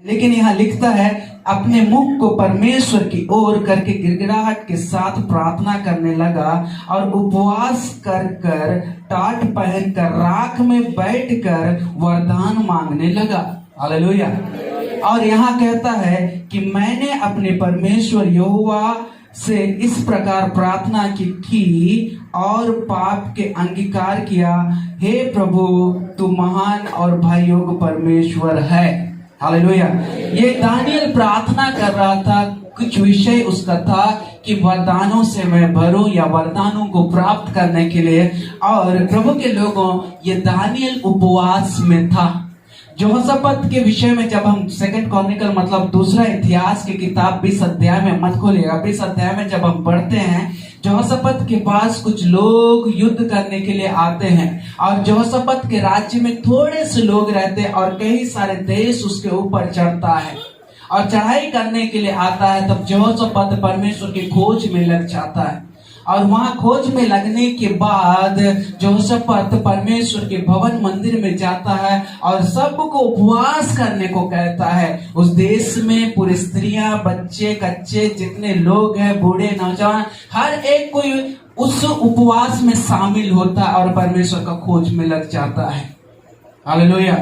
लेकिन यहाँ लिखता है अपने मुख को परमेश्वर की ओर करके गिड़गिड़ाहट के साथ प्रार्थना करने लगा और उपवास कर कर टाट पहनकर राख में बैठकर वरदान मांगने लगा। हालेलुया। और यहाँ कहता है कि मैंने अपने परमेश्वर यहोवा से इस प्रकार प्रार्थना की और पाप के अंगीकार किया, हे प्रभु तू महान और भययोग्य परमेश्वर है। हालेलुया। ये दानियल प्रार्थना कर रहा था, कुछ विषय उसका था कि वरदानों से मैं भरूं या वरदानों को प्राप्त करने के लिए। और प्रभु के लोगों, ये दानियल उपवास में था। यहोशापात के विषय में जब हम सेकंड क्रॉनिकल मतलब दूसरा इतिहास की किताब 20 अध्याय में मत खोलिएगा, 20 अध्याय में जब हम पढ़ते हैं, यहोशापात के पास कुछ लोग युद्ध करने के लिए आते हैं और यहोशापात के राज्य में थोड़े से लोग रहते हैं और कई सारे देश उसके ऊपर चढ़ता है और चढ़ाई करने के लिए आता है। तब यहोशापात परमेश्वर की खोज में लग जाता है और वहां खोज में लगने के बाद यहोशापात परमेश्वर के भवन मंदिर में जाता है और सबको उपवास करने को कहता है। उस देश में पूरी स्त्रियां, बच्चे, कच्चे जितने लोग हैं, बूढ़े, नौजवान, हर एक कोई उस उपवास में शामिल होता है और परमेश्वर का खोज में लग जाता है। हालेलुया।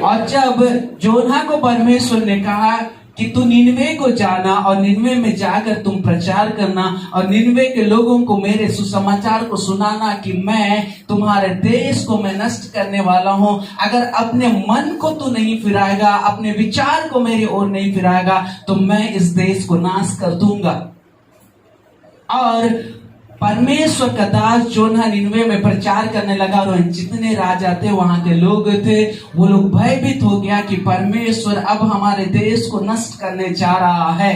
और जब जोना को परमेश्वर ने कहा कि तू निनवे को जाना और निनवे में जाकर तुम प्रचार करना और निनवे के लोगों को मेरे सुसमाचार को सुनाना कि मैं तुम्हारे देश को मैं नष्ट करने वाला हूं। अगर अपने मन को तू नहीं फिराएगा, अपने विचार को मेरी ओर नहीं फिराएगा, तो मैं इस देश को नाश कर दूंगा। और परमेश्वर का दास जोना निनवे में प्रचार करने लगा और जितने राजा थे, वहां के लोग थे, वो लोग भयभीत हो गया कि परमेश्वर अब हमारे देश को नष्ट करने जा रहा है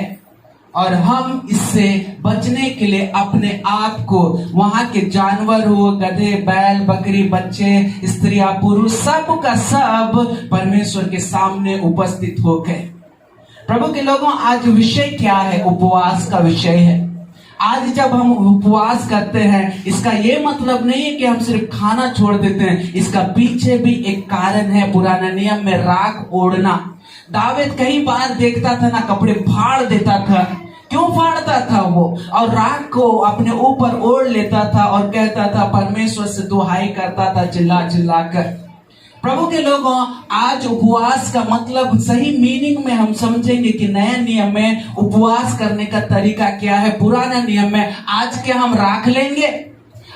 और हम इससे बचने के लिए अपने आप को, वहां के जानवर हो, गधे, बैल, बकरी, बच्चे, स्त्रियां, पुरुष, सब का सब परमेश्वर के सामने उपस्थित हो गए। प्रभु के लोगों, आज विषय क्या है? उपवास का विषय है। आज जब हम उपवास करते हैं, इसका ये मतलब नहीं है कि हम सिर्फ खाना छोड़ देते हैं। इसका पीछे भी एक कारण है। पुराना नियम में राख ओढ़ना। दाऊद कई बार देखता था ना, कपड़े फाड़ देता था। क्यों फाड़ता था वो? और राख को अपने ऊपर ओढ़ लेता था और कहता था, परमेश्वर से दुहाई करता था चिल्ला चिल्ला कर। प्रभु के लोगों, आज उपवास का मतलब सही मीनिंग में हम समझेंगे कि नया नियम में उपवास करने का तरीका क्या है। पुराना नियम में आज क्या हम राख लेंगे?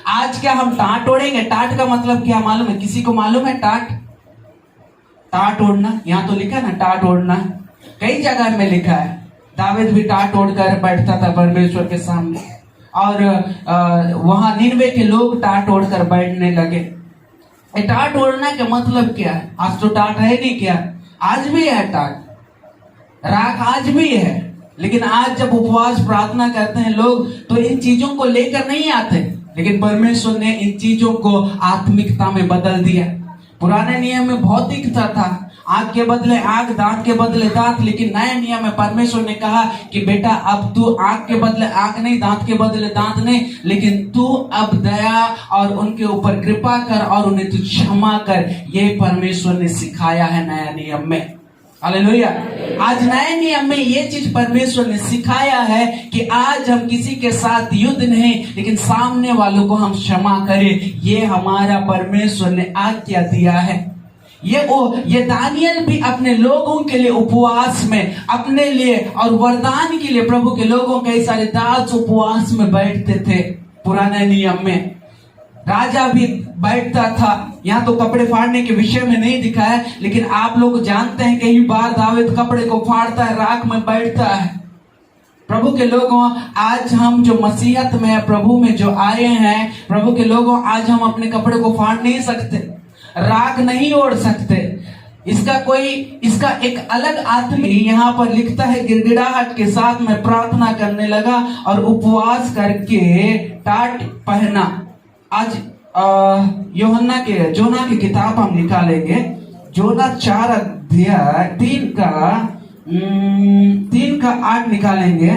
आज क्या हम टाट ओढ़ेंगे? टाट का मतलब क्या मालूम है? किसी को मालूम है टाट? टाट ओढ़ना, यहाँ तो लिखा है ना टाट ओढ़ना, कई जगह में लिखा है। दाऊद भी टाट ओढ़ कर बैठता था परमेश्वर के सामने और वहां निनवे के लोग टाट ओढ़ कर बैठने लगे। टाट ओढ़ना का मतलब क्या है? आज तो टाट है नहीं क्या? आज भी है टाट, राख आज भी है। लेकिन आज जब उपवास प्रार्थना करते हैं लोग, तो इन चीजों को लेकर नहीं आते, लेकिन परमेश्वर ने इन चीजों को आत्मिकता में बदल दिया। पुराने नियम में भौतिकता था, आंख के बदले आंख, दांत के बदले दांत। लेकिन नए नियम में परमेश्वर ने कहा कि बेटा अब तू आंख के बदले आंख नहीं, दांत के बदले दांत नहीं, लेकिन तू अब दया और उनके ऊपर कृपा कर और उन्हें तू क्षमा कर। ये परमेश्वर ने सिखाया है नया नियम में। हालेलुया। आज नए नियम में ये चीज परमेश्वर ने सिखाया है कि आज हम किसी के साथ युद्ध नहीं, लेकिन सामने वालों को हम क्षमा करें। ये हमारा परमेश्वर ने आज्ञा दिया है। ये दानियल भी अपने लोगों के लिए उपवास में, अपने लिए और वरदान के लिए प्रभु के लोगों, कई सारे दास उपवास में बैठते थे। पुराने नियम में राजा भी बैठता था। यहाँ तो कपड़े फाड़ने के विषय में नहीं दिखा है, लेकिन आप लोग जानते हैं कई बार दाऊद कपड़े को फाड़ता है, राख में बैठता है। प्रभु के लोगों, आज हम जो मसीहत में, प्रभु में जो आए हैं, प्रभु के लोगों, आज हम अपने कपड़े को फाड़ नहीं सकते, राख नहीं ओढ़ सकते। इसका एक अलग आत्मा यहाँ पर लिखता है, गिड़गिड़ाहट के साथ मैं प्रार्थना करने लगा और उपवास करके टाट पहना। आज जोना की किताब हम निकालेंगे। जोना 4 अध्याय 3 का 8 निकालेंगे।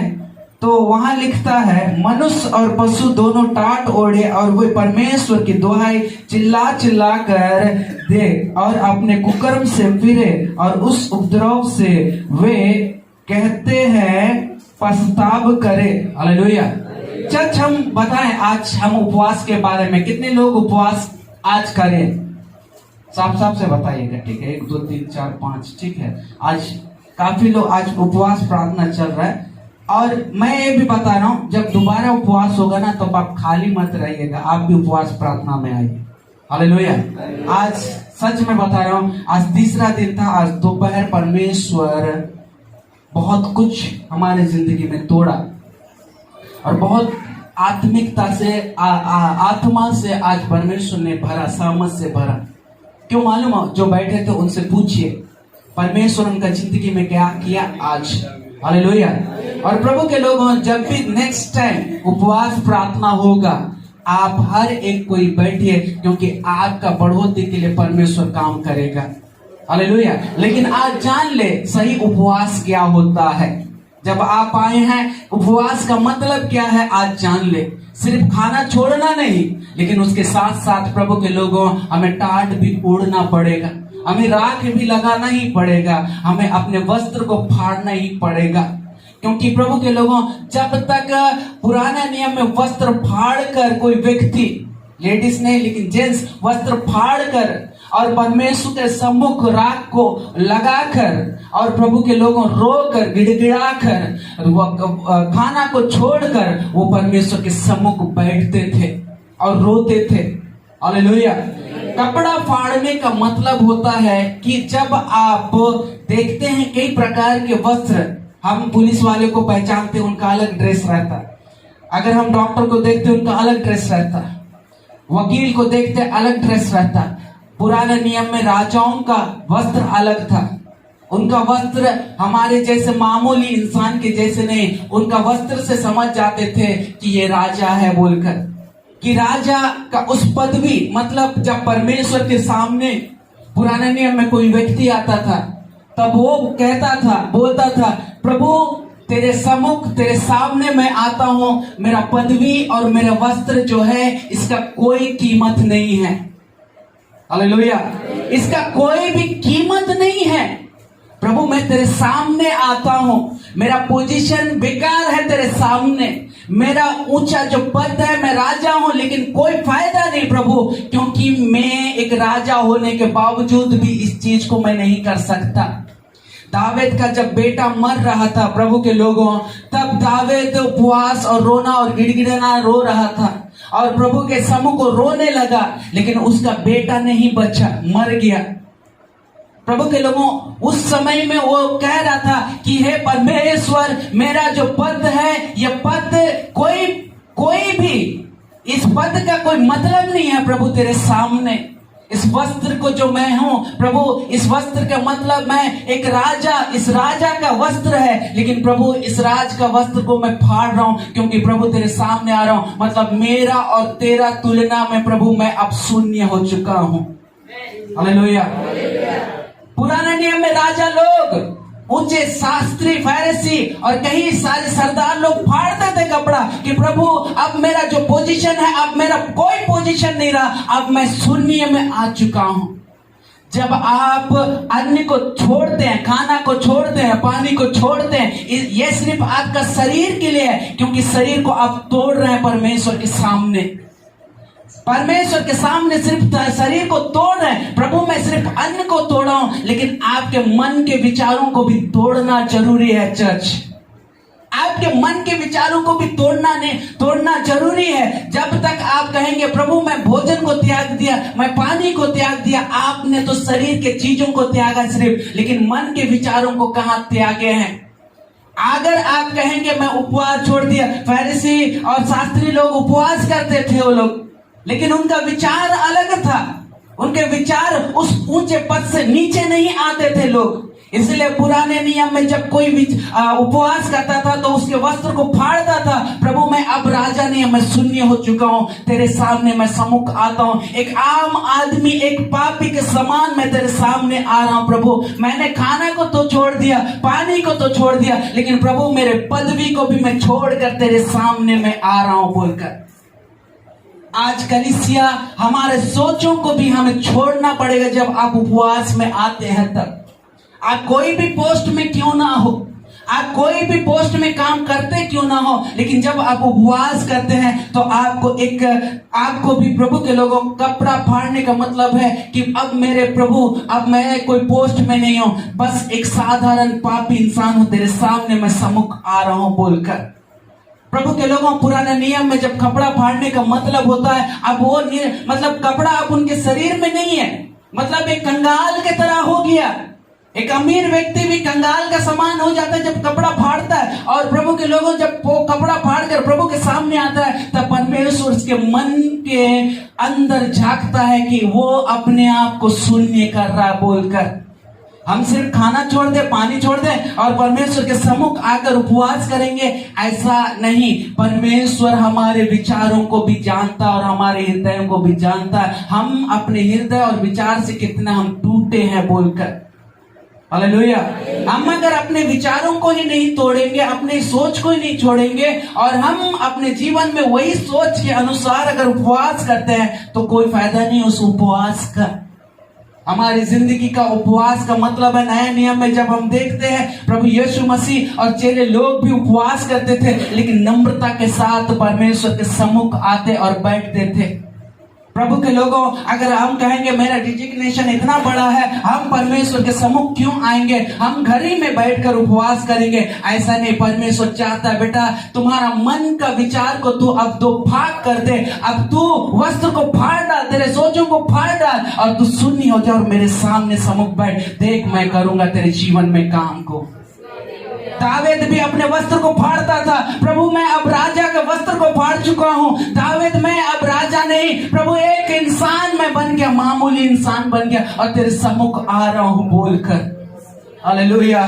तो वहां लिखता है, मनुष्य और पशु दोनों टाट ओढ़े और वे परमेश्वर की दुहाई चिल्ला चिल्ला कर दे और अपने कुकर्म से फिरे और उस उपद्रव से वे कहते हैं पछताव करे। हालेलुया। चर्च, हम बताएं आज हम उपवास के बारे में, कितने लोग उपवास आज करें? साफ साफ से बताइएगा, ठीक है? 1 2 3 4 5, ठीक है। आज काफी लोग आज उपवास प्रार्थना चल रहा है। और मैं ये भी बता रहा हूं, जब दोबारा उपवास होगा ना, तो आप खाली मत रहिएगा, आप भी उपवास प्रार्थना में आइए। हालेलुया। आज सच में बता रहा हूं, आज तीसरा दिन था। आज दोपहर परमेश्वर बहुत कुछ हमारे जिंदगी में तोड़ा और बहुत आत्मिकता से आत्मा से आज परमेश्वर ने भरा, सामर्थ से भरा। क्यों मालूम हो? जो बैठे थे उनसे पूछिए परमेश्वर उनका जिंदगी में क्या किया आज। हालेलुया। और प्रभु के लोगों, जब भी नेक्स्ट टाइम उपवास प्रार्थना होगा, आप हर एक कोई बैठिए, क्योंकि आपका बढ़ोतरी के लिए परमेश्वर काम करेगा। हालेलुया। लेकिन आज जान ले सही उपवास क्या होता है। जब आप आए हैं, उपवास का मतलब क्या है आज जान ले। सिर्फ खाना छोड़ना नहीं, लेकिन उसके साथ साथ प्रभु के लोगों, हमें टाट भी ओढ़ना पड़ेगा, हमें राख भी लगाना ही पड़ेगा, हमें अपने वस्त्र को फाड़ना ही पड़ेगा। क्योंकि प्रभु के लोगों, जब तक पुराने नियम में वस्त्र फाड़ कर कोई व्यक्ति, लेडीज नहीं लेकिन जेंट्स, वस्त्र फाड़ कर और परमेश्वर के सम्मुख राख को लगाकर और प्रभु के लोगों रोकर गिड़गिड़ा कर खाना को छोड़कर वो परमेश्वर के सम्मुख बैठते थे और रोते थे। हालेलुया। कपड़ा फाड़ने का मतलब होता है कि जब आप देखते हैं कई प्रकार के वस्त्र, हम पुलिस वाले को पहचानते हैं, उनका अलग ड्रेस रहता है। अगर हम डॉक्टर को देखते हैं, उनका अलग ड्रेस रहता है। वकील को देखते हैं, अलग ड्रेस रहता है। पुराने नियम में राजाओं का वस्त्र अलग था। उनका वस्त्र हमारे जैसे मामूली इंसान के जैसे नहीं, उनका वस्त्र से समझ जाते थे कि ये राजा है बोलकर, कि राजा का उस पदवी, मतलब जब परमेश्वर के सामने पुराने नियम में कोई व्यक्ति आता था, तब वो कहता था, बोलता था, प्रभु तेरे सम्मुख, तेरे सामने मैं आता हूं, मेरा पदवी और मेरा वस्त्र जो है इसका कोई कीमत नहीं है। हालेलुया। इसका कोई भी कीमत नहीं है। प्रभु मैं तेरे सामने आता हूं, मेरा पोजीशन बेकार है तेरे सामने, मेरा ऊंचा जो पद है, मैं राजा हूं, लेकिन कोई फायदा नहीं प्रभु, क्योंकि मैं एक राजा होने के बावजूद भी इस चीज को मैं नहीं कर सकता। दावेद का जब बेटा मर रहा था प्रभु के लोगों, तब दावेद उपवास और रोना और गिड़गिड़ाना रो रहा था और प्रभु के सम्मुख को रोने लगा, लेकिन उसका बेटा नहीं बचा, मर गया। प्रभु के लोगों, उस समय में वो कह रहा था कि हे परमेश्वर, मेरा जो पद है, ये पद कोई भी इस पद का कोई मतलब नहीं है प्रभु तेरे सामने। इस वस्त्र को जो मैं हूं प्रभु, इस वस्त्र का मतलब मैं एक राजा, इस राजा का वस्त्र है, लेकिन प्रभु इस राज का वस्त्र को मैं फाड़ रहा हूं, क्योंकि प्रभु तेरे सामने आ रहा हूं। मतलब मेरा और तेरा तुलना में प्रभु मैं अब शून्य हो चुका हूं। हालेलुया। पुराने नियम में राजा लोग, ऊंचे शास्त्री, फरीसी और कई सारे सरदार लोग फाड़ते थे कपड़ा कि प्रभु अब मेरा जो पोजीशन है, अब मेरा कोई पोजीशन नहीं रहा, अब मैं शून्य में आ चुका हूं। जब आप अन्न को छोड़ते हैं, खाना को छोड़ते हैं, पानी को छोड़ते हैं, ये सिर्फ आपका शरीर के लिए है, क्योंकि शरीर को आप तोड़ रहे हैं परमेश्वर के सामने। परमेश्वर के सामने सिर्फ शरीर को तोड़ रहे हैं। प्रभु मैं सिर्फ अन्न को तोड़ा हूं, लेकिन आपके मन के विचारों को भी तोड़ना जरूरी है। चर्च, आपके मन के विचारों को भी तोड़ना जरूरी है। जब तक आप कहेंगे प्रभु मैं भोजन को त्याग दिया, मैं पानी को त्याग दिया, आपने तो शरीर के चीजों को त्यागा सिर्फ, लेकिन मन के विचारों को कहां त्यागे हैं। अगर आप कहेंगे मैं उपवास छोड़ दिया, फरीसी और शास्त्री लोग उपवास करते थे वो लोग, लेकिन उनका विचार अलग था। उनके विचार उस ऊंचे पद से नीचे नहीं आते थे लोग, इसलिए पुराने नियम में जब कोई भी उपवास करता था तो उसके वस्त्र को फाड़ता था। प्रभु मैं अब राजा नहीं, मैं शून्य हो चुका हूं, तेरे सामने मैं सम्मुख आता हूं, एक आम आदमी, एक पापी के समान मैं तेरे सामने आ रहा हूं। प्रभु मैंने खाना को तो छोड़ दिया, पानी को तो छोड़ दिया, लेकिन प्रभु मेरे पदवी को भी मैं छोड़कर तेरे सामने मैं आ रहा हूं बोलकर। आज कलीसिया हमारे सोचों को भी हमें छोड़ना पड़ेगा। जब आप उपवास में आते हैं तब आप कोई भी पोस्ट में क्यों ना हो, आप कोई भी पोस्ट में काम करते क्यों ना हो, लेकिन जब आप उपवास करते हैं तो आपको भी प्रभु के लोगों कपड़ा फाड़ने का मतलब है कि अब मेरे प्रभु, अब मैं कोई पोस्ट में नहीं हूं, बस एक साधारण पापी इंसान हूं, तेरे सामने मैं सम्मुख आ रहा हूं बोलकर। प्रभु के लोगों पुराने नियम में जब कपड़ा फाड़ने का मतलब होता है, अब वो मतलब कपड़ा अब उनके शरीर में नहीं है, मतलब एक कंगाल के तरह हो गया। एक अमीर व्यक्ति भी कंगाल का समान हो जाता है जब कपड़ा फाड़ता है। और प्रभु के लोगों जब वो कपड़ा फाड़कर प्रभु के सामने आता है तब परमेश्वर उसके मन के अंदर झांकता है कि वो अपने आप को शून्य कर रहा बोलकर। हम सिर्फ खाना छोड़ दे, पानी छोड़ दे और परमेश्वर के सम्मुख आकर उपवास करेंगे, ऐसा नहीं। परमेश्वर हमारे विचारों को भी जानता और हमारे हृदयों को भी जानता है, हम अपने हृदय और विचार से कितना हम टूटे हैं बोलकर। हालेलुया। हम अगर अपने विचारों को ही नहीं तोड़ेंगे, अपने सोच को ही नहीं छोड़ेंगे और हम अपने जीवन में वही सोच के अनुसार अगर उपवास करते हैं तो कोई फायदा नहीं उस उपवास का। हमारी जिंदगी का उपवास का मतलब है, नए नियम में जब हम देखते हैं प्रभु यीशु मसीह और चेले लोग भी उपवास करते थे, लेकिन नम्रता के साथ परमेश्वर के सम्मुख आते और बैठते थे। प्रभु के लोगों अगर हम कहेंगे मेरा डिजिग्नेशन इतना बड़ा है, हम परमेश्वर के सम्मुख क्यों आएंगे, हम घर ही में बैठकर उपवास करेंगे, ऐसा नहीं। परमेश्वर चाहता है बेटा तुम्हारा मन का विचार को तू अब दो भाग कर दे, अब तू वस्त्र को फाड़ डाल, तेरे सोचों को फाड़ डाल और तू शून्य हो जा और मेरे सामने सम्मुख बैठ, देख मैं करूंगा तेरे जीवन में काम को। दाऊद भी अपने वस्त्र को फाड़ता था, प्रभु मैं अब राजा के वस्त्र को फाड़ चुका हूं। दाऊद मैं अब राजा नहीं, प्रभु एक इंसान मैं बन गया, मामूली इंसान बन गया और तेरे सम्मुख आ रहा हूं बोलकर। हालेलुया।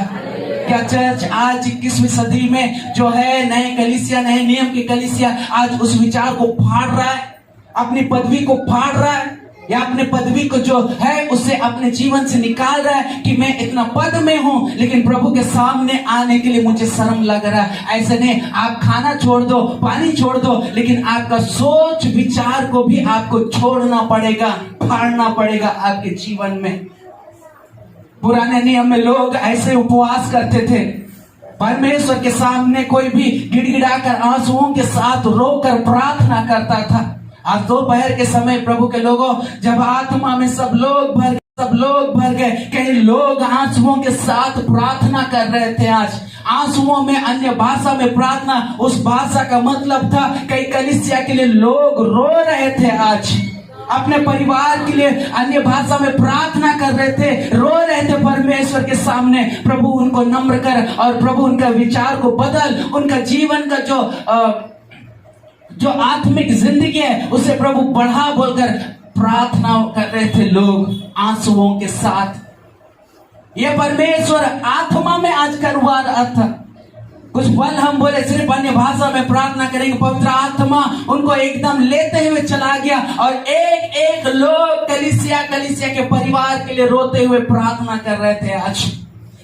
क्या चर्च आज 21वीं सदी में जो है नए कलीसिया, नए नियम की कलीसिया आज उस विचार को फाड़ रहा है, अपनी पदवी को फाड़ रहा है या अपने पदवी को जो है उसे अपने जीवन से निकाल रहा है कि मैं इतना पद में हूं लेकिन प्रभु के सामने आने के लिए मुझे शर्म लग रहा है। ऐसे नहीं, आप खाना छोड़ दो, पानी छोड़ दो, लेकिन आपका सोच विचार को भी आपको छोड़ना पड़ेगा, फाड़ना पड़ेगा आपके जीवन में। पुराने नियम में लोग ऐसे उपवास करते थे, परमेश्वर के सामने कोई भी गिड़गिड़ाकर आंसुओं के साथ रोकर प्रार्थना करता था। आज दोपहर के समय प्रभु के लोगों जब आत्मा में सब लोग भर गए, कई लोग आंसुओं के साथ प्रार्थना कर रहे थे। आज आंसुओं में अन्य भाषा में प्रार्थना, उस भाषा का मतलब था कई कलीसिया के लिए लोग रो रहे थे, आज अपने परिवार के लिए अन्य भाषा में प्रार्थना कर रहे थे, रो रहे थे परमेश्वर के सामने। प्रभु उनको नम्र कर और प्रभु उनका विचार को बदल, उनका जीवन का जो आत्मिक जिंदगी है उसे प्रभु बढ़ा बोलकर प्रार्थना कर रहे थे लोग आंसुओं के साथ। यह परमेश्वर आत्मा में आज करवा रहा था। कुछ पल हम बोले सिर्फ अन्य भाषा में प्रार्थना करेंगे, पवित्र आत्मा उनको एकदम लेते हुए चला गया और एक एक लोग कलीसिया के परिवार के लिए रोते हुए प्रार्थना कर रहे थे। आज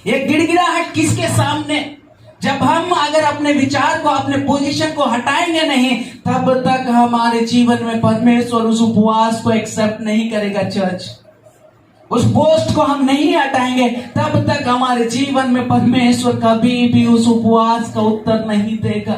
ये गिड़गिड़ाहट किसके सामने? जब हम अगर अपने विचार को, अपने पोजीशन को हटाएंगे नहीं, तब तक हमारे जीवन में परमेश्वर उस उपवास को एक्सेप्ट नहीं करेगा। चर्च उस पोस्ट को हम नहीं हटाएंगे तब तक हमारे जीवन में परमेश्वर कभी भी उस उपवास का उत्तर नहीं देगा।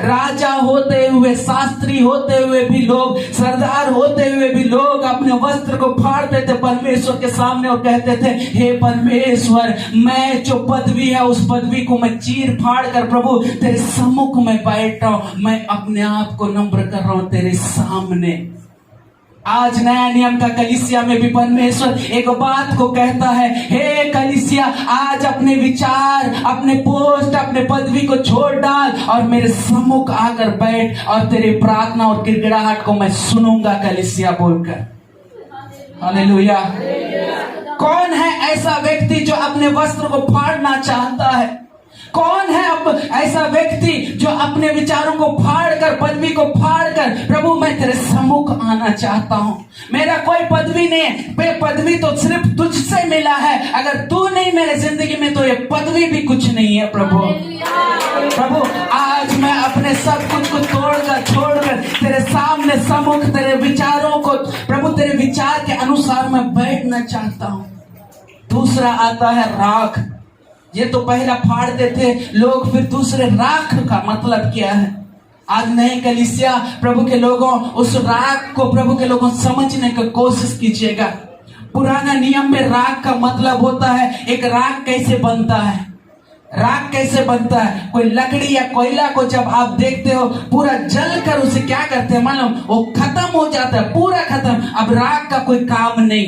राजा होते हुए, शास्त्री होते हुए भी लोग, सरदार होते हुए भी लोग अपने वस्त्र को फाड़ते थे परमेश्वर के सामने और कहते थे हे परमेश्वर, मैं जो पदवी है उस पदवी को मैं चीर फाड़ कर प्रभु तेरे सम्मुख में बैठ रहा हूं, मैं अपने आप को नम्र कर रहा हूं तेरे सामने। आज नया नियम का कलीसिया में भी परमेश्वर एक बात को कहता है, हे कलीसिया आज अपने विचार, अपने पोस्ट, अपने पदवी को छोड़ डाल और मेरे सम्मुख आकर बैठ और तेरे प्रार्थना और गिड़गिड़ाहट को मैं सुनूंगा कलीसिया बोलकर। हालेलुया। कौन है ऐसा व्यक्ति जो अपने वस्त्र को फाड़ना चाहता है? कौन है अब ऐसा व्यक्ति जो अपने विचारों को फाड़कर, पदवी को फाड़कर, प्रभु मैं तेरे सम्मुख आना चाहता हूं। मेरा कोई पदवी नहीं है, पदवी तो सिर्फ तुझसे मिला है। अगर तू नहीं मेरे जिंदगी में तो ये पदवी भी कुछ नहीं है। प्रभु प्रभु आज मैं अपने सब कुछ को तोड़कर छोड़कर तेरे सामने सम्मुख, तेरे विचारों को, प्रभु तेरे विचार के अनुसार मैं बैठना चाहता हूं। दूसरा आता है राख। ये तो पहला फाड़ते थे लोग, फिर दूसरे राख का मतलब क्या है? आज नए कलीसिया प्रभु के लोगों उस राख को, प्रभु के लोगों समझने की कोशिश कीजिएगा। पुराना नियम में राख का मतलब होता है, एक राख कैसे बनता है? राख कैसे बनता है? कोई लकड़ी या कोयला को जब आप देखते हो पूरा जल कर उसे क्या करते हैं मालूम? वो खत्म हो जाता है, पूरा खत्म। अब राख का कोई काम नहीं,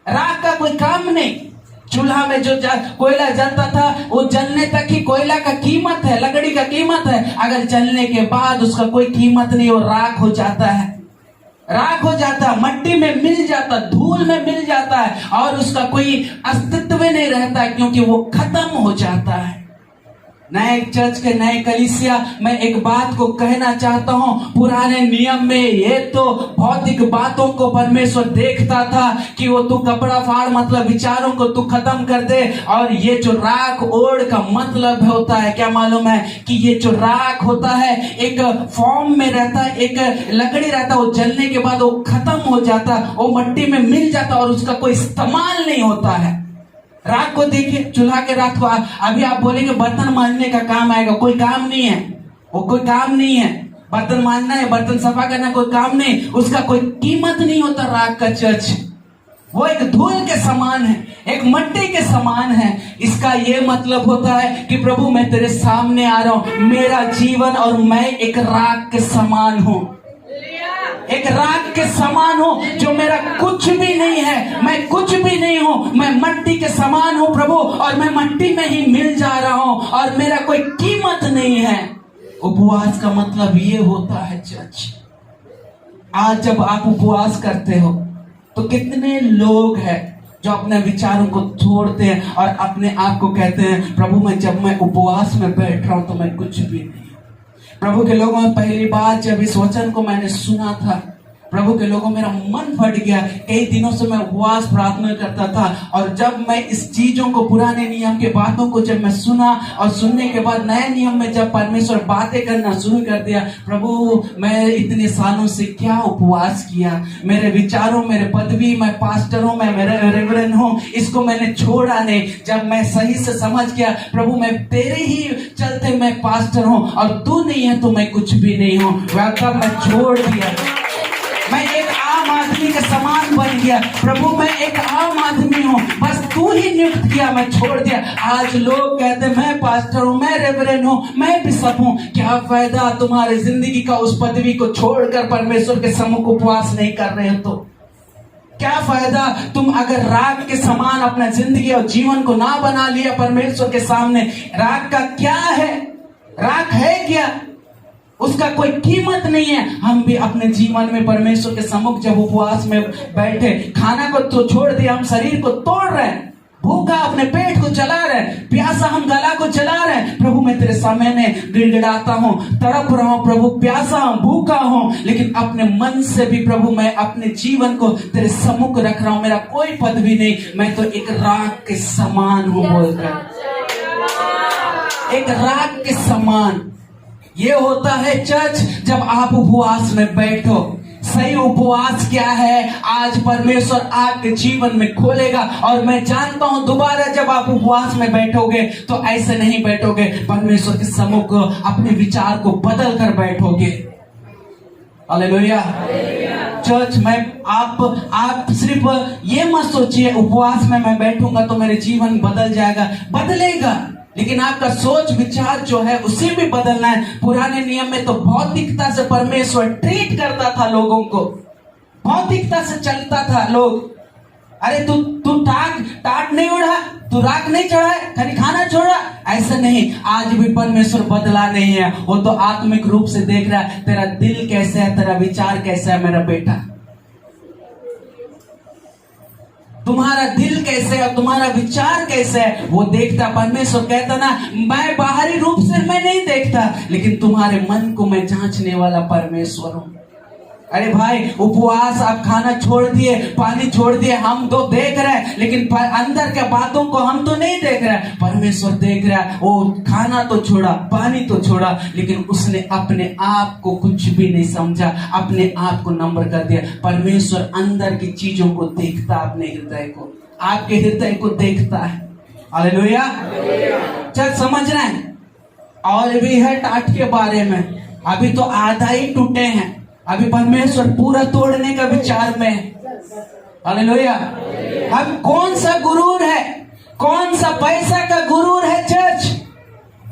राख का कोई काम नहीं। चूल्हा में जो कोयला जलता था वो जलने तक ही कोयला का कीमत है, लकड़ी का कीमत है। अगर जलने के बाद उसका कोई कीमत नहीं, वो राख हो जाता है, राख हो जाता है, मट्टी में मिल जाता, धूल में मिल जाता है और उसका कोई अस्तित्व नहीं रहता क्योंकि वो खत्म हो जाता है। नए चर्च के नए कलीसिया मैं एक बात को कहना चाहता हूं, पुराने नियम में ये तो भौतिक बातों को परमेश्वर देखता था कि वो तू कपड़ा फाड़ मतलब विचारों को तू खत्म कर दे। और ये जो राख ओढ़ का मतलब होता है क्या मालूम है? कि ये जो राख होता है एक फॉर्म में रहता है, एक लकड़ी रहता है, वो जलने के बाद वो खत्म हो जाता, वो मट्टी में मिल जाता और उसका कोई इस्तेमाल नहीं होता है। राख को देखिए, चूल्हा के राख को अभी आप बोलेंगे बर्तन मांजने का काम आएगा, कोई काम नहीं है, वो कोई काम नहीं है। बर्तन मांजना है, बर्तन सफा करना कोई काम नहीं, उसका कोई कीमत नहीं होता राख का। चर्च वो एक धूल के समान है, एक मट्टी के समान है। इसका ये मतलब होता है कि प्रभु मैं तेरे सामने आ रहा हूं, मेरा जीवन और मैं एक राख के समान हूं, एक राख के समान हूं जो मेरा कुछ भी नहीं है, मैं कुछ भी नहीं हूं, मैं मट्टी के समान हूं प्रभु, और मैं मट्टी में ही मिल जा रहा हूं और मेरा कोई कीमत नहीं है। उपवास का मतलब ये होता है चर्च। आज जब आप उपवास करते हो तो कितने लोग हैं जो अपने विचारों को छोड़ते हैं और अपने आप को कहते हैं प्रभु मैं जब मैं उपवास में बैठ रहा हूं तो मैं कुछ भी नहीं। प्रभु के लोगों में पहली बार जब इस वचन को मैंने सुना था, प्रभु के लोगों मेरा मन फट गया। कई दिनों से मैं उपवास प्रार्थना करता था और जब मैं इस चीजों को, पुराने नियम के बातों को जब मैं सुना और सुनने के बाद नए नियम में जब परमेश्वर बातें करना शुरू कर दिया, प्रभु मैं इतने सालों से क्या उपवास किया, मेरे विचारों, मेरे पदवी, मैं पास्टर हूं, मैं मेरे रेवरेंड हूं, इसको मैंने छोड़ा नहीं। जब मैं सही से समझ गया प्रभु मैं तेरे ही चलते मैं पास्टर हूं और तू नहीं है तो मैं कुछ भी नहीं हूं, तब मैं छोड़ दिया। मैं एक आम आदमी के समान बन गया। प्रभु मैं एक आम आदमी हूँ, बस तू ही नियुक्त किया, मैं छोड़ दिया। आज लोग कहते मैं पास्टर हूँ, मैं रेवरेंड हूँ, मैं बिशप हूँ। क्या फायदा तुम्हारी जिंदगी का उस पदवी को छोड़कर परमेश्वर के सम्मुख उपवास नहीं कर रहे हो? तो क्या फायदा तुम अगर राख के समान अपना जिंदगी और जीवन को ना बना लिया परमेश्वर के सामने? राख का क्या है? राख है क्या? उसका कोई कीमत नहीं है। हम भी अपने जीवन में परमेश्वर के सम्मुख जब उपवास में बैठे, खाना को तो छोड़ दिया, हम शरीर को तोड़ रहे हैं, भूखा अपने पेट को जला रहे हैं, प्यासा हम गला को जला रहे हैं। प्रभु मैं तेरे सामने गिड़गिड़ाता हूँ, तड़प रहा हूँ प्रभु, प्यासा हूँ, भूखा हूँ, लेकिन अपने मन से भी प्रभु मैं अपने जीवन को तेरे सम्मुख रख रहा हूँ। मेरा कोई पदवी नहीं, मैं तो एक राख के समान हूँ बोलकर, एक राख के समान। ये होता है चर्च जब आप उपवास में बैठो। सही उपवास क्या है आज परमेश्वर आपके जीवन में खोलेगा। और मैं जानता हूं दोबारा जब आप उपवास में बैठोगे तो ऐसे नहीं बैठोगे, परमेश्वर के सम्मुख अपने विचार को बदल कर बैठोगे। हालेलुया। चर्च मैं आप सिर्फ ये मत सोचिए उपवास में मैं बैठूंगा तो मेरे जीवन बदल जाएगा, बदलेगा, लेकिन आपका सोच विचार जो है उसे भी बदलना है। पुराने नियम में तो भौतिकता से परमेश्वर ट्रीट करता था लोगों को, भौतिकता से चलता था लोग। अरे तू टाट नहीं उड़ा, तू राख नहीं चढ़ा है, खाली खाना छोड़ा, ऐसा नहीं। आज भी परमेश्वर बदला नहीं है, वो तो आत्मिक रूप से देख रहा है तेरा दिल कैसा है, तेरा विचार कैसा है मेरा बेटा। तुम्हारा दिल कैसे है, तुम्हारा विचार कैसे है, वो देखता। परमेश्वर कहता ना, मैं बाहरी रूप से मैं नहीं देखता, लेकिन तुम्हारे मन को मैं जांचने वाला परमेश्वर हूं। अरे भाई, उपवास आप खाना छोड़ दिए, पानी छोड़ दिए, हम तो देख रहे हैं, लेकिन अंदर के बातों को हम तो नहीं देख रहे। परमेश्वर देख रहा है। वो खाना तो छोड़ा, पानी तो छोड़ा, लेकिन उसने अपने आप को कुछ भी नहीं समझा, अपने आप को नम्र कर दिया। परमेश्वर अंदर की चीजों को देखता, अपने हृदय को, आपके हृदय को देखता है। हालेलुया। चल, समझ रहे हैं। और भी है टाट के बारे में, अभी तो आधा ही टूटे हैं, अभी परमेश्वर पूरा तोड़ने का विचार में है। हालेलुया। हम कौन सा गुरूर है, कौन सा पैसा का गुरूर है चर्च,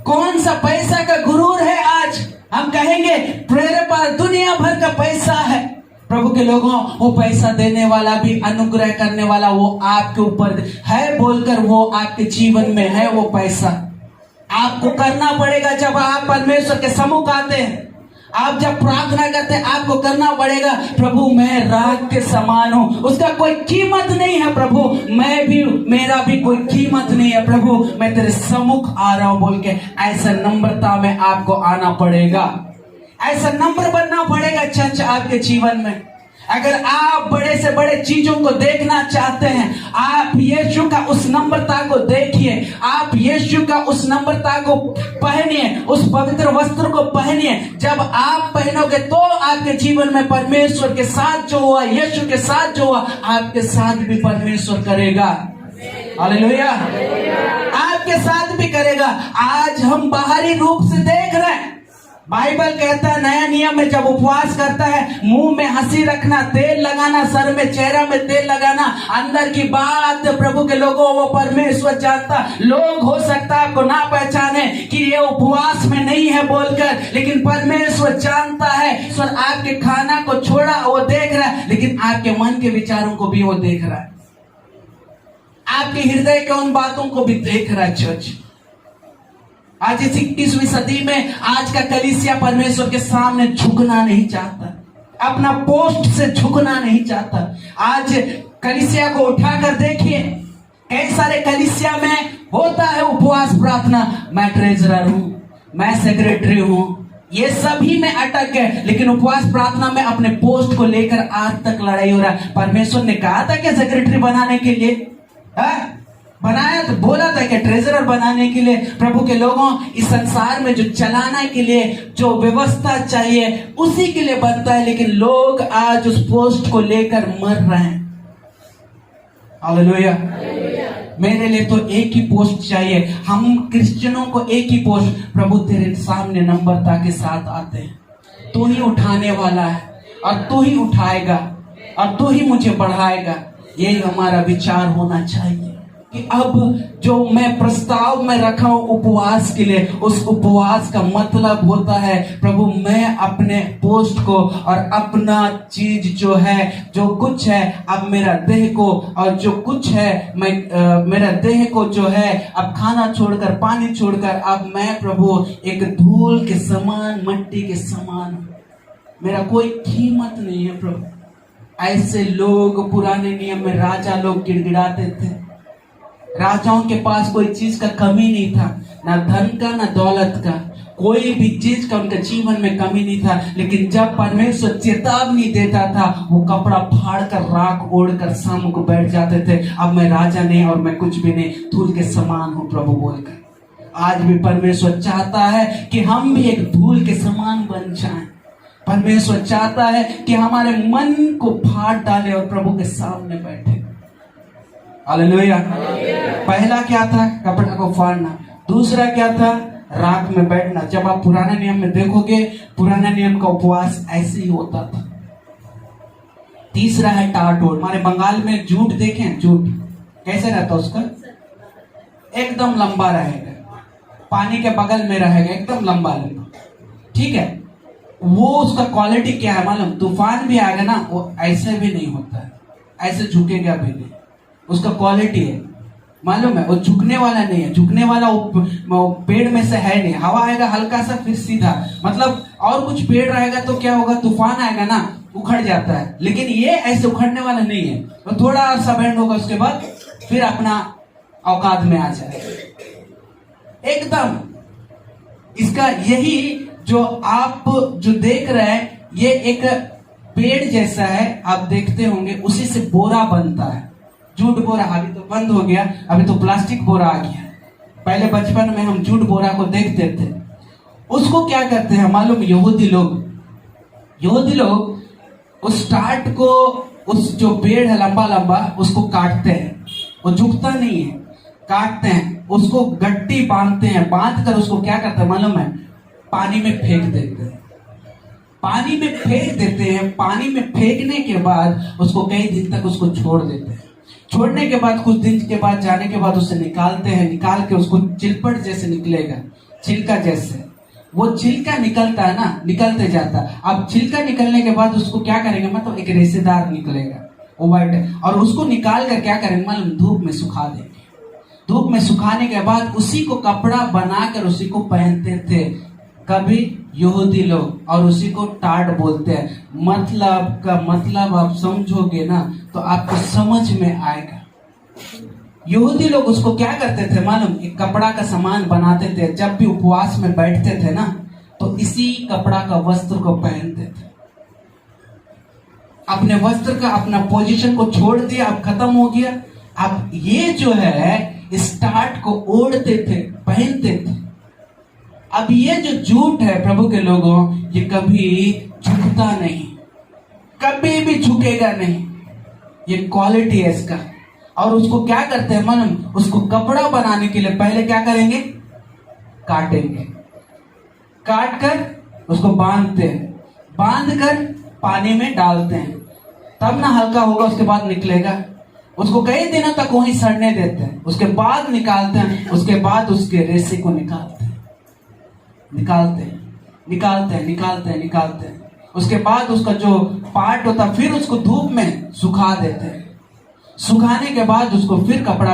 कौन सा पैसा का गुरूर है। आज हम कहेंगे मेरे पास दुनिया भर का पैसा है। प्रभु के लोगों, वो पैसा देने वाला भी, अनुग्रह करने वाला, वो आपके ऊपर है बोलकर वो आपके जीवन में है। वो पैसा आपको करना पड़ेगा। जब आप परमेश्वर के सम्मुख आते हैं, आप जब प्रार्थना करते हैं, आपको करना पड़ेगा, प्रभु मैं राख के समान हूं, उसका कोई कीमत नहीं है। प्रभु मैं भी, मेरा भी कोई कीमत नहीं है। प्रभु मैं तेरे सम्मुख आ रहा हूं बोल के ऐसा नम्रता में आपको आना पड़ेगा, ऐसा नम्र बनना पड़ेगा चर्च आपके जीवन में। अगर आप बड़े से बड़े चीजों को देखना चाहते हैं, आप यीशु का उस नम्रता को देखिए, आप यीशु का उस नम्रता को पहनिए, उस पवित्र वस्त्र को पहनिए। जब आप पहनोगे तो आपके जीवन में परमेश्वर के साथ जो हुआ, यीशु के साथ जो हुआ, आपके साथ भी परमेश्वर करेगा। हालेलुया। आपके साथ भी करेगा। आज हम बाहरी रूप से देख रहे हैं। बाइबल कहता है नया नियम में जब उपवास करता है, मुंह में हंसी रखना, तेल लगाना, सर में, चेहरा में तेल लगाना, अंदर की बात प्रभु के लोगों वो परमेश्वर जानता। लोग हो सकता है आपको ना पहचाने कि ये उपवास में नहीं है बोलकर, लेकिन परमेश्वर जानता है। ईश्वर आपके खाना को छोड़ा, वो देख रहा है, लेकिन आपके मन के विचारों को भी वो देख रहा है, आपके हृदय के उन बातों को भी देख रहा है। चर्च आज इस 21वीं सदी में आज का कलीसिया परमेश्वर के सामने झुकना नहीं चाहता, अपना पोस्ट से झुकना नहीं चाहता। आज कलीसिया को उठाकर देखिए, कई सारे कलीसिया में होता है उपवास प्रार्थना, मैं ट्रेजरर हूं, मैं सेक्रेटरी हूं, ये सभी में अटक गए, लेकिन उपवास प्रार्थना में अपने पोस्ट को लेकर आज तक लड़ाई हो रहा है। परमेश्वर ने कहा था कि सेक्रेटरी बनाने के लिए बनाया, तो बोला था कि ट्रेजरर बनाने के लिए। प्रभु के लोगों, इस संसार में जो चलाने के लिए जो व्यवस्था चाहिए उसी के लिए बनता है, लेकिन लोग आज उस पोस्ट को लेकर मर रहे हैं। हालेलुया। मेरे लिए तो एक ही पोस्ट चाहिए, हम क्रिश्चियनों को एक ही पोस्ट। प्रभु तेरे सामने नम्रता के साथ आते हैं, तू ही उठाने वाला है और तू ही उठाएगा और तू ही मुझे बढ़ाएगा। यही हमारा विचार होना चाहिए कि अब जो मैं प्रस्ताव में रखा हूं उपवास के लिए, उस उपवास का मतलब होता है प्रभु मैं अपने पोस्ट को और अपना चीज जो है, जो कुछ है, अब मेरा देह को और जो कुछ है, मैं मेरा देह को जो है अब खाना छोड़कर, पानी छोड़कर, अब मैं प्रभु एक धूल के समान, मट्टी के समान, मेरा कोई कीमत नहीं है प्रभु। ऐसे लोग पुराने नियम में राजा लोग गिड़गिड़ाते थे। राजाओं के पास कोई चीज का कमी नहीं था, ना धन का ना दौलत का, कोई भी चीज का उनके जीवन में कमी नहीं था। लेकिन जब परमेश्वर चेतावनी देता था, वो कपड़ा फाड़ कर, राख ओढ़कर शाम को बैठ जाते थे, अब मैं राजा नहीं और मैं कुछ भी नहीं, धूल के समान हूं प्रभु बोलकर। आज भी परमेश्वर चाहता है कि हम भी एक धूल के समान बन जाएं। परमेश्वर चाहता है कि हमारे मन को फाड़ डाले और प्रभु के सामने बैठे। हालेलुया। पहला क्या था? कपड़ा को फाड़ना। दूसरा क्या था? राख में बैठना। जब आप पुराने नियम में देखोगे, पुराने नियम का उपवास ऐसे ही होता था। तीसरा है टाटोड़। हमारे बंगाल में जूट देखें, जूट कैसे रहता उसका? एकदम लंबा रहेगा, पानी के बगल में रहेगा, एकदम लंबा लंबा, ठीक है। वो उसका क्वालिटी क्या है मालूम? तूफान भी आएगा ना, वो ऐसे भी नहीं होता है, ऐसे झुकेगा भी नहीं, उसका क्वालिटी है मालूम है। वो झुकने वाला नहीं है, झुकने वाला वो पेड़ में से है नहीं। हवा आएगा हल्का सा, फिर सीधा, मतलब और कुछ पेड़ रहेगा तो क्या होगा, तूफान आएगा ना, उखड़ जाता है, लेकिन ये ऐसे उखड़ने वाला नहीं है। तो थोड़ा अरसा बैंड होगा, उसके बाद फिर अपना औकात में आ जाए एकदम। इसका यही जो आप जो देख रहे हैं, ये एक पेड़ जैसा है, आप देखते होंगे, उसी से बोरा बनता है, जूट बोरा। अभी तो बंद हो गया, अभी तो प्लास्टिक बोरा आ गया। पहले बचपन में हम जूट बोरा को देखते थे। उसको क्या करते हैं मालूम? यहूदी लोग उस टाट को, उस जो पेड़ है लंबा लंबा, उसको काटते हैं। वो झुकता नहीं है, काटते हैं, उसको गट्टी बांधते हैं, बांध कर उसको क्या करते हैं मालूम है? पानी में फेंक देते हैं। पानी में फेंक देते हैं। पानी में फेंकने के बाद उसको कई दिन तक उसको छोड़ देते हैं। छोड़ने के बाद कुछ दिन के बाद, जाने के बाद उसे निकालते हैं। निकाल के उसको चिलपट जैसे निकलेगा, छिलका जैसे, वो छिलका निकलता है ना, निकलते जाता है। अब छिलका निकलने के बाद उसको क्या करेंगे, मतलब एक रेशेदार निकलेगा, वो व्हाइट, और उसको निकाल कर क्या करेंगे मालूम? धूप में सुखा देंगे। धूप में सुखाने के बाद उसी को कपड़ा बनाकर उसी को पहनते थे कभी यहूदी लोग, और उसी को टाट बोलते हैं। मतलब का मतलब आप समझोगे ना तो आपको समझ में आएगा। यहूदी लोग उसको क्या करते थे मालूम? एक कपड़ा का सामान बनाते थे। जब भी उपवास में बैठते थे ना, तो इसी कपड़ा का वस्त्र को पहनते थे। अपने वस्त्र का, अपना पोजीशन को छोड़ दिया, अब खत्म हो गया। अब ये जो है इस टाट को ओढ़ते थे, पहनते थे। अब ये जो जूट है प्रभु के लोगों, ये कभी झुकता नहीं, कभी भी झुकेगा नहीं। ये क्वालिटी है इसका। और उसको क्या करते हैं मालूम? उसको कपड़ा बनाने के लिए पहले क्या करेंगे? काटेंगे। काट कर उसको बांधते हैं, बांध कर पानी में डालते हैं, तब ना हल्का होगा, उसके बाद निकलेगा। उसको कई दिनों तक वहीं सड़ने देते हैं, उसके बाद निकालते हैं। उसके बाद उसके रेशे को निकालते हैं। उसके बाद उसका जो पार्ट होता है, फिर उसको धूप में सुखा देते हैं। सुखाने के बाद उसको फिर कपड़ा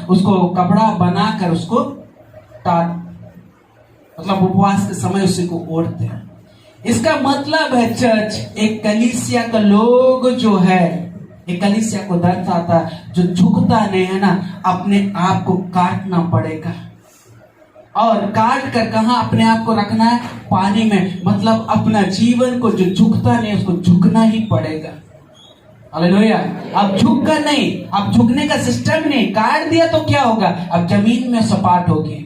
उसको कपड़ा बनाकर उसको मतलब उपवास के समय उसी को ओढ़ते हैं। इसका मतलब है चर्च, एक कलीसिया का लोग जो है, एक कलीसिया को दर्शाता है जो झुकता नहीं है ना, अपने आप को काटना पड़ेगा। और काट कर कहां अपने आप को रखना है? पानी में। मतलब अपना जीवन को जो झुकता नहीं, उसको झुकना ही पड़ेगा। हालेलुया। अब झुक कर नहीं, अब झुकने का सिस्टम नहीं, काट दिया तो क्या होगा? अब जमीन में सपाट होगी,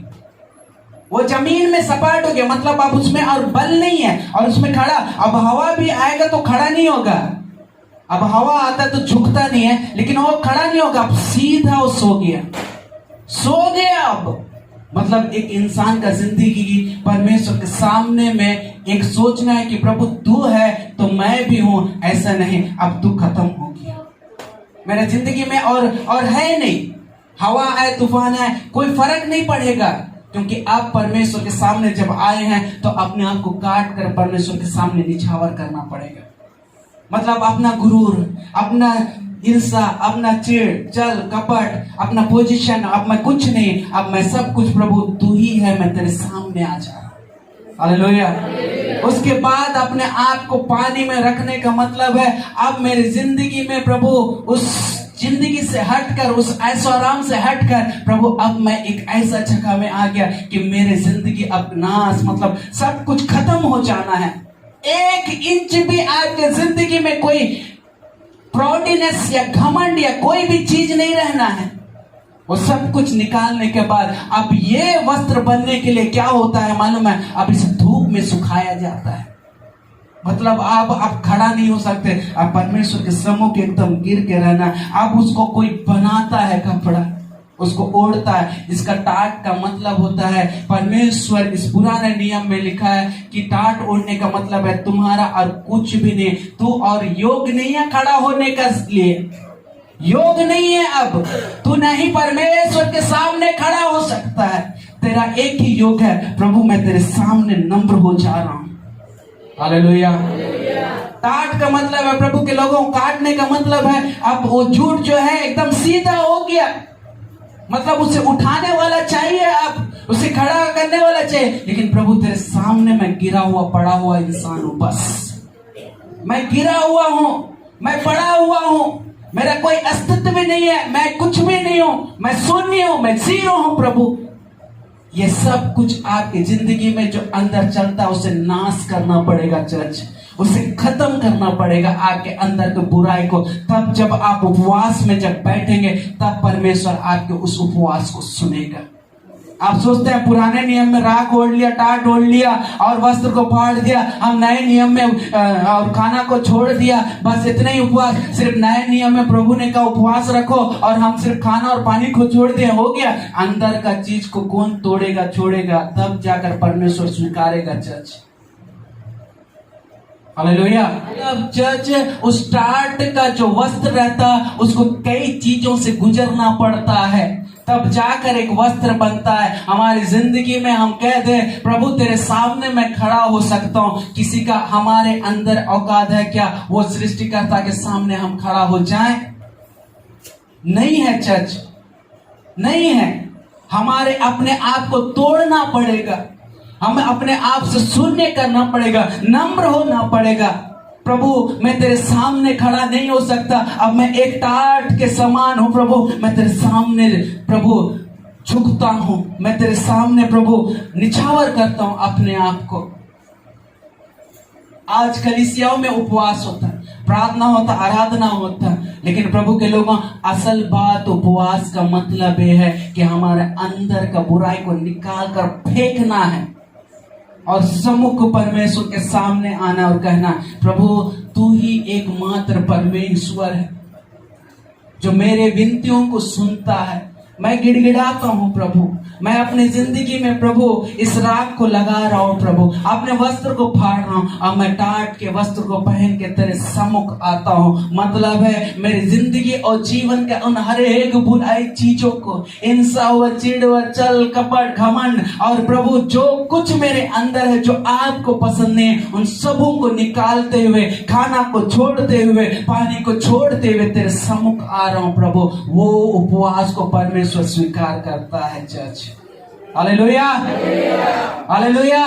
वो जमीन में सपाट हो गया। मतलब अब उसमें और बल नहीं है, और उसमें खड़ा, अब हवा भी आएगा तो खड़ा नहीं होगा। अब हवा आता तो झुकता नहीं है, लेकिन वो खड़ा नहीं होगा, अब सीधा वो सो गया। अब मतलब एक इंसान का जिंदगी परमेश्वर के सामने में एक सोचना है कि प्रभु तू है तो मैं भी हूं, ऐसा नहीं। अब तू खत्म हो गया मेरा जिंदगी में, और है नहीं। हवा आए, तूफान आए, कोई फर्क नहीं पड़ेगा, क्योंकि आप परमेश्वर के सामने जब आए हैं तो अपने आप को काट कर परमेश्वर के सामने निछावर करना पड़ेगा। मतलब अपना गुरूर, अपना ईर्षा, अपना चिड़, चल कपट, अपना पोजीशन, अब मैं कुछ नहीं, अब मैं सब कुछ प्रभु तू ही है, मैं तेरे सामने आ जा रहा। हालेलुया। उसके बाद अपने आप को पानी में रखने का मतलब है, अब मेरी जिंदगी में प्रभु उस जिंदगी से हटकर, उस ऐसो आराम से हटकर, प्रभु अब मैं एक ऐसा जगह में आ गया कि मेरी जिंदगी अब नाश, मतलब सब कुछ खत्म हो जाना है। 1 इंच भी आपके जिंदगी में कोई प्राउडनेस या घमंड या कोई भी चीज नहीं रहना है। वो सब कुछ निकालने के बाद अब ये वस्त्र बनने के लिए क्या होता है मालूम है? अब इसे धूप में सुखाया जाता है। मतलब आप खड़ा नहीं हो सकते, आप परमेश्वर के सम्मुख के एकदम गिर के रहना। अब उसको कोई बनाता है कपड़ा, उसको ओढ़ता है। इसका टाट का मतलब होता है, परमेश्वर इस पुराने नियम में लिखा है कि टाट ओढ़ने का मतलब है तुम्हारा और कुछ भी नहीं, तू और योग नहीं है खड़ा होने का लिए, योग नहीं है। अब तू नहीं परमेश्वर के सामने खड़ा हो सकता है। तेरा एक ही योग है, प्रभु मैं तेरे सामने नम्र हो जा रहा हूं। हालेलुया। टाट का मतलब है प्रभु के लोगों, काटने का मतलब है अब वो झूठ जो है एकदम सीधा हो गया। मतलब उसे उठाने वाला चाहिए, अब उसे खड़ा करने वाला चाहिए, लेकिन प्रभु तेरे सामने मैं गिरा हुआ पड़ा हुआ इंसान हूं, बस मैं गिरा हुआ हूं, मैं पड़ा हुआ हूं, मेरा कोई अस्तित्व भी नहीं है, मैं कुछ भी नहीं हूं, मैं शून्य हूं, मैं जीरो हूं प्रभु। ये सब कुछ आपकी जिंदगी में जो अंदर चलता है उसे नाश करना पड़ेगा चर्च, उसे खत्म करना पड़ेगा आपके अंदर के बुराई को। तब जब आप उपवास में जब बैठेंगे तब परमेश्वर आपके उस उपवास को सुनेगा। आप सोचते हैं पुराने नियम में राख ओढ़ लिया, टाट ओढ़ लिया और वस्त्र को फाड़ दिया, हम नए नियम में और खाना को छोड़ दिया, बस इतने ही उपवास। सिर्फ नए नियम में प्रभु ने कहा उपवास रखो और हम सिर्फ खाना और पानी को छोड़ दिया, हो गया। अंदर का चीज को कौन तोड़ेगा, छोड़ेगा, तब जाकर परमेश्वर स्वीकारेगा चर्च। हालेलुया। अब चर्च उस टाट का जो वस्त्र रहता उसको कई चीजों से गुजरना पड़ता है, तब जाकर एक वस्त्र बनता है। हमारी जिंदगी में हम कह दे प्रभु तेरे सामने मैं खड़ा हो सकता हूं, किसी का हमारे अंदर औकात है क्या वो सृष्टिकर्ता के सामने हम खड़ा हो जाएं? नहीं है चर्च, नहीं है। हमारे अपने आप को तोड़ना पड़ेगा, हमें अपने आप से शून्य करना पड़ेगा, नम्र होना पड़ेगा। प्रभु मैं तेरे सामने खड़ा नहीं हो सकता, अब मैं एक टाट के समान हूं प्रभु, मैं तेरे सामने प्रभु झुकता हूं, मैं तेरे सामने प्रभु निछावर करता हूं अपने आप को। आज कलीसियाओं में उपवास होता है, प्रार्थना होता, आराधना होता, लेकिन प्रभु के लोगों असल बात उपवास का मतलब यह है कि हमारे अंदर का बुराई को निकाल कर फेंकना है और सम्मुख परमेश्वर के सामने आना और कहना प्रभु तू ही एकमात्र परमेश्वर है जो मेरे विनतियों को सुनता है। मैं गिड़गिड़ाता हूं प्रभु, मैं अपनी जिंदगी में प्रभु इस राग को लगा रहा हूं प्रभु, अपने वस्त्र को फाड़ रहा हूं, अब मैं टाट के वस्त्र को पहन के तेरे सम्मुख आता हूं। मतलब है मेरी जिंदगी और जीवन के उन हर एक बुराई चीजों को, हिंसा व चिड़ व चल कपट घमंड और प्रभु जो कुछ मेरे अंदर है जो आपको पसंद नहीं है, उन सबों को निकालते हुए, खाना को छोड़ते हुए, पानी को छोड़ते हुए तेरे सम्मुख आ रहा हूं प्रभु। वो उपवास को परमेश्वर स्वीकार करता है चर्च। Hallelujah, hallelujah.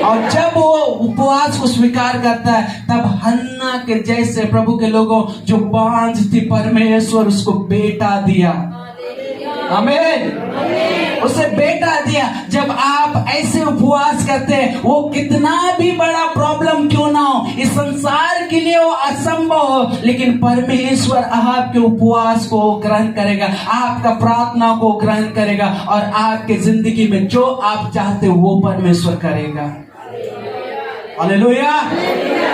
और जब वो उपवास को स्वीकार करता है तब हन्ना के जैसे प्रभु के लोगों जो बांझ थी परमेश्वर उसको बेटा दिया। आमीन, उसे बेटा दिया। जब आप ऐसे उपवास करते हैं, वो कितना भी बड़ा प्रॉब्लम क्यों ना हो, इस संसार के लिए वो असंभव हो, लेकिन परमेश्वर आपके उपवास को ग्रहण करेगा, आपका प्रार्थना को ग्रहण करेगा और आपके जिंदगी में जो आप चाहते हो वो परमेश्वर करेगा। हालेलुया।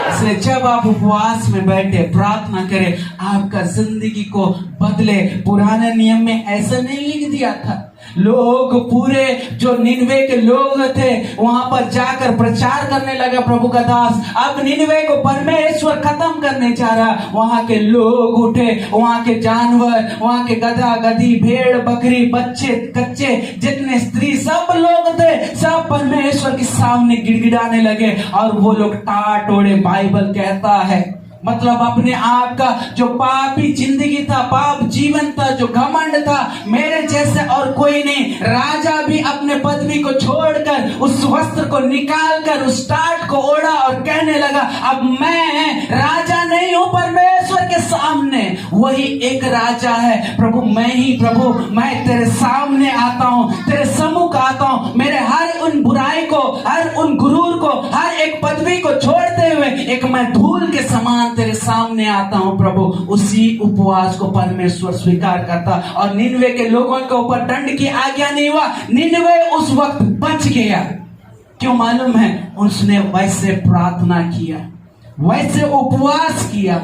इसलिए जब आप उपवास में बैठे प्रार्थना करें, आपका जिंदगी को बदले। पुराने नियम में ऐसा नहीं लिख दिया था, लोग पूरे जो निनवे के लोग थे वहां पर जाकर प्रचार करने लगा प्रभु का दास, अब निनवे को परमेश्वर खत्म करने जा रहा। वहां के लोग उठे, वहां के जानवर, वहां के गधा गधी भेड़ बकरी बच्चे कच्चे जितने स्त्री सब लोग थे, सब परमेश्वर के सामने गिड़गिड़ाने लगे और वो लोग टाट ओढ़े। बाइबल कहता है मतलब अपने आप का जो पापी जिंदगी था, पाप जीवन था, जो घमंड था, मेरे जैसे और कोई नहीं। राजा भी अपने पदवी को छोड़कर उस वस्त्र को निकालकर उस टाट को ओढ़ा और कहने लगा अब मैं राजा नहीं हूं परमेश्वर के सामने, वही एक राजा है प्रभु, मैं ही प्रभु, मैं तेरे सामने आता हूं, तेरे सम्मुख आता हूं। मेरे हर उन बुराई को, हर उन गुरूर को, हर एक पदवी को छोड़ते हुए एक मैं धूल के समान तेरे सामने आता हूं प्रभु। उसी उपवास को परमेश्वर स्वीकार करता और निनवे के लोगों के ऊपर दंड की आज्ञा नहीं हुआ, निनवे उस वक्त बच गया। क्यों मालूम है? उसने वैसे प्रार्थना किया, वैसे उपवास किया।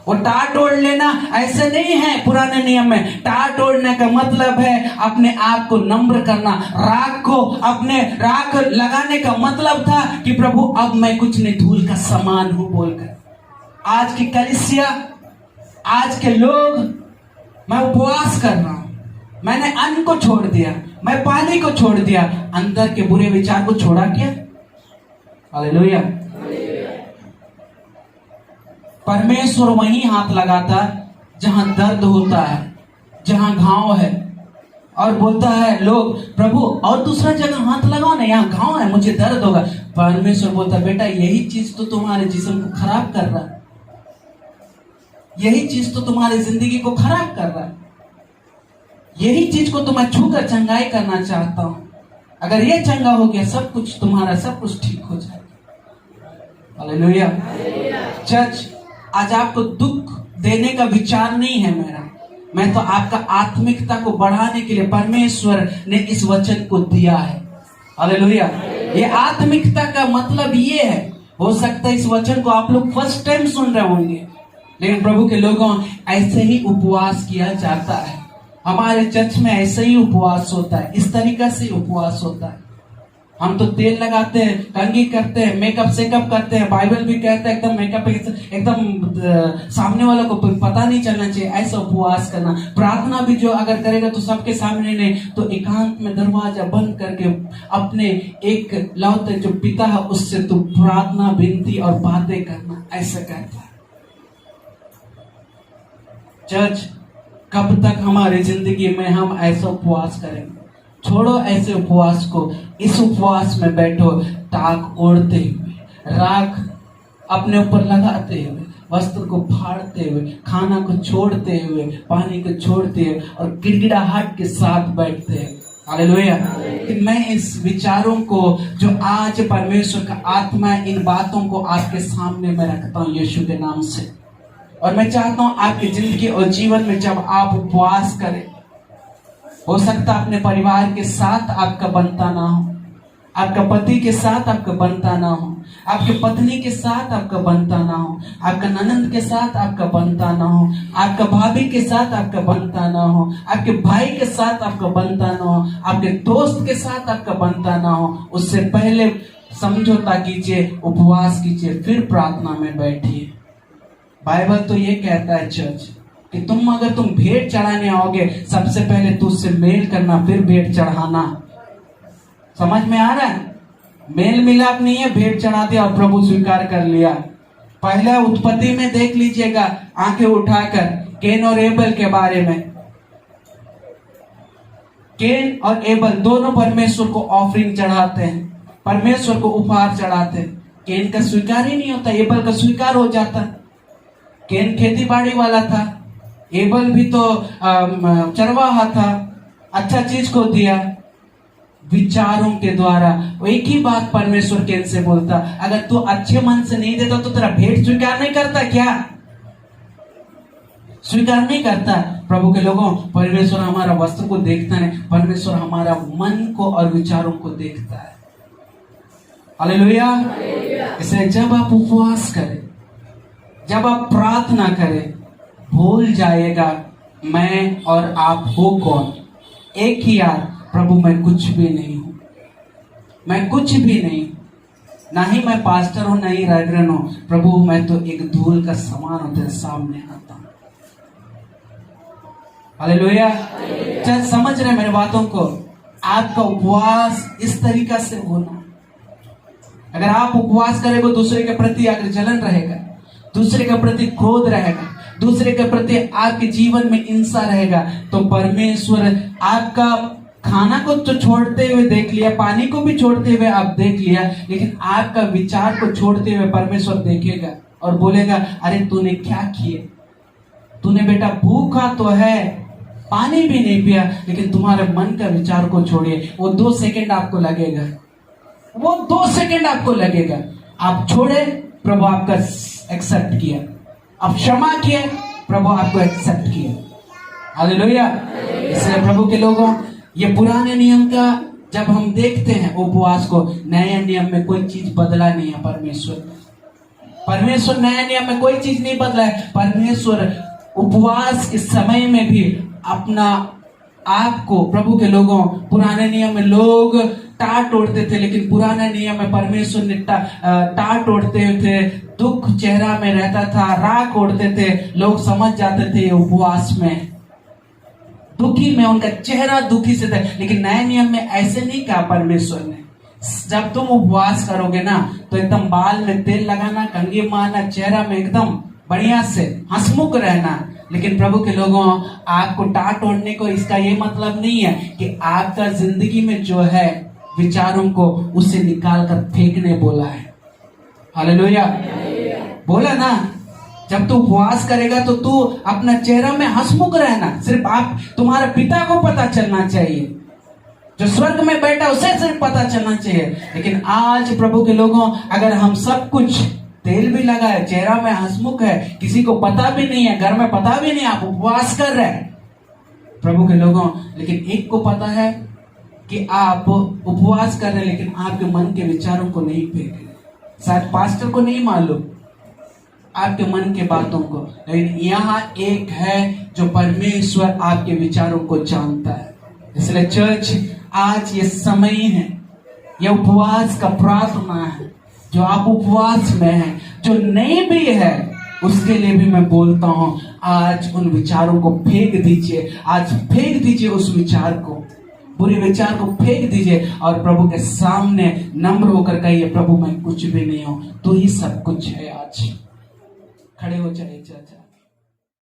वो टाट ओढ़ लेना ऐसे नहीं है पुराने नियम में। टाट ओढ़ने का मतलब है अपने आप को नम्र करना। राख को अपने राख लगाने का मतलब था कि प्रभु अब मैं कुछ नहीं, धूल का समान हूं बोलकर। आज की कलीसिया, आज के लोग, मैं उपवास कर रहा हूं, मैंने अन्न को छोड़ दिया, मैं पानी को छोड़ दिया, अंदर के बुरे विचार को छोड़ा क्या? हालेलुया। परमेश्वर वहीं हाथ लगाता जहां दर्द होता है, जहां घाव है, और बोलता है लोग प्रभु और दूसरा जगह हाथ लगाओ ना, यहाँ घाव है, मुझे दर्द होगा। परमेश्वर बोलता बेटा यही चीज तो तुम्हारे जिस्म को खराब कर रहा है, यही चीज तो तुम्हारी जिंदगी को खराब कर रहा है। यही चीज को तो मैं छूकर चंगाई करना चाहता हूं। अगर ये चंगा हो गया, सब कुछ तुम्हारा सब कुछ ठीक हो जाएगा। हालेलुया। चर्च, आज आपको दुख देने का विचार नहीं है मेरा। मैं तो आपका आत्मिकता को बढ़ाने के लिए परमेश्वर ने इस वचन को दिया है। हालेलुया। ये आत्मिकता का मतलब ये है। हो सकता है इस वचन को आप लोग फर्स्ट टाइम सुन रहे होंगे, लेकिन प्रभु के लोगों, ऐसे ही उपवास किया जाता है। हमारे चर्च में ऐसे ही उपवास होता है, इस तरीका से उपवास होता है। हम तो तेल लगाते हैं, कंघी करते हैं, मेकअप सेकअप करते हैं। बाइबल भी कहता है एकदम मेकअप एकदम सामने वालों को पता नहीं चलना चाहिए, ऐसा उपवास करना। प्रार्थना भी जो अगर करेगा तो सबके सामने नहीं, तो एकांत में दरवाजा बंद करके अपने एक लौते जो पिता है उससे तो प्रार्थना, विनती और बातें करना, ऐसा करता है। चर्च, कब तक हमारी जिंदगी में हम ऐसा उपवास करेंगे? छोड़ो ऐसे उपवास को। इस उपवास में बैठो, टाक ओढ़ते हुए, राख अपने ऊपर लगाते हुए, वस्त्र को फाड़ते हुए, खाना को छोड़ते हुए, पानी को छोड़ते हुए और गिड़गिड़ाहट के साथ बैठते हैं। हालेलुया। कि मैं इस विचारों को जो आज परमेश्वर का आत्मा इन बातों को आपके सामने में रखता हूं यीशु के नाम से। और मैं चाहता हूं आपकी जिंदगी और जीवन में जब आप उपवास करें, हो सकता अपने परिवार के साथ आपका बनता ना हो, आपका पति के साथ आपका बनता ना हो, आपके पत्नी के साथ आपका बनता ना हो, आपका ननंद के साथ आपका बनता ना हो, आपका भाभी के साथ आपका बनता ना हो, आपके भाई के साथ आपका बनता ना हो, आपके दोस्त के साथ आपका बनता ना हो, उससे पहले समझौता कीजिए, उपवास कीजिए, फिर प्रार्थना में बैठिए। बाइबल तो ये कहता है चर्च कि अगर तुम भेंट चढ़ाने आओगे, सबसे पहले तुझसे मेल करना, फिर भेंट चढ़ाना। समझ में आ रहा है? मेल मिलाप नहीं है भेंट चढ़ा दिया और प्रभु स्वीकार कर लिया। पहले उत्पत्ति में देख लीजिएगा, आंखें उठाकर, केन और एबल के बारे में। केन और एबल दोनों परमेश्वर को ऑफरिंग चढ़ाते हैं, परमेश्वर को उपहार चढ़ाते हैं। केन का स्वीकार ही नहीं होता, एबल का स्वीकार हो जाता। केन खेती बाड़ी वाला था, एबल भी तो चरवाहा था, अच्छा चीज को दिया। विचारों के द्वारा एक ही बात परमेश्वर केन से बोलता, अगर तू अच्छे मन से नहीं देता तो तेरा भेंट स्वीकार नहीं करता क्या? स्वीकार नहीं करता। प्रभु के लोगों, परमेश्वर हमारा वस्त्र को देखता नहीं, परमेश्वर हमारा मन को और विचारों को देखता है। हालेलुया। इसलिए जब आप उपवास करें, जब आप प्रार्थना करें, भूल जाएगा मैं और आप हो कौन। एक ही यार, प्रभु मैं कुछ भी नहीं हूं, मैं कुछ भी नहीं, ना ही मैं पास्टर हूं, ना ही रेवरेंड हूं। प्रभु मैं तो एक धूल का समान हूं, तेरे सामने आता हूं। हालेलुया। क्या समझ रहे मेरे बातों को? आपका उपवास इस तरीका से होना। अगर आप उपवास करेंगे, दूसरे के प्रति अगर जलन रहेगा, दूसरे के प्रति क्रोध रहेगा, दूसरे के प्रति आपके जीवन में हिंसा रहेगा, तो परमेश्वर आपका खाना को तो छोड़ते हुए देख लिया, पानी को भी छोड़ते हुए आप देख लिया, लेकिन आपका विचार को छोड़ते हुए परमेश्वर देखेगा और बोलेगा, अरे तूने क्या किए? तूने बेटा भूखा तो है, पानी भी नहीं पिया, लेकिन तुम्हारे मन का विचार को छोड़िए। वो 2 सेकंड आपको लगेगा, वो 2 सेकंड आपको लगेगा। आप छोड़े, प्रभु आपका एक्सेप्ट किया। आप क्षमा किए, प्रभु आपको एक्सेप्ट किया। हालेलुया। इसलिए प्रभु के लोगों, ये पुराने नियम का जब हम देखते हैं उपवास को, नए नियम में कोई चीज बदला नहीं है। परमेश्वर नए नियम में कोई चीज नहीं बदला है। परमेश्वर उपवास के समय में भी अपना आपको, प्रभु के लोगों, पुराने नियम में लोग टाट ओढ़ते थे, लेकिन पुराने नियम में परमेश्वर ने टाट ओढ़ते थे, दुख चेहरा में रहता था, राख ओढ़ते थे, लोग समझ जाते थे उपवास में दुखी में, उनका चेहरा दुखी से था। लेकिन नए नियम में ऐसे नहीं कहा परमेश्वर ने। जब तुम उपवास करोगे ना, तो एकदम बाल में तेल लगाना, कंघी मारना, चेहरा में एकदम बढ़िया से हंसमुख रहना। लेकिन प्रभु के लोगों, आपको टाट ओढ़ने को इसका ये मतलब नहीं है कि आपका जिंदगी में जो है विचारों को उसे निकाल कर फेंकने बोला है। हालेलुया। बोला ना, जब तू उपवास करेगा तो तू अपना चेहरा में हंसमुख रहना, सिर्फ आप तुम्हारे पिता को पता चलना चाहिए, जो स्वर्ग में बैठा उसे सिर्फ पता चलना चाहिए। लेकिन आज प्रभु के लोगों, अगर हम सब कुछ तेल भी लगा है, चेहरा में हंसमुख है, किसी को पता भी नहीं है, घर में पता भी नहीं, आप उपवास कर रहे हैं प्रभु के लोगों, लेकिन एक को पता है कि आप उपवास कर रहे हैं, लेकिन आपके मन के विचारों को नहीं फेंक रहे। शायद पास्टर को नहीं मालूम आपके मन के बातों को, लेकिन यहाँ एक है जो परमेश्वर आपके विचारों को जानता है। इसलिए चर्च, आज ये समय है, ये उपवास का प्रार्थना है। जो आप उपवास में हैं, जो नहीं भी है, उसके लिए भी मैं बोलता हूं, आज उन विचारों को फेंक दीजिए। आज फेंक दीजिए उस विचार को, बुरे विचार को फेंक दीजिए और प्रभु के सामने नम्र होकर कहिए, प्रभु मैं कुछ भी नहीं हूं, तू ही सब कुछ है। आज खड़े हो जाइए चर्चा।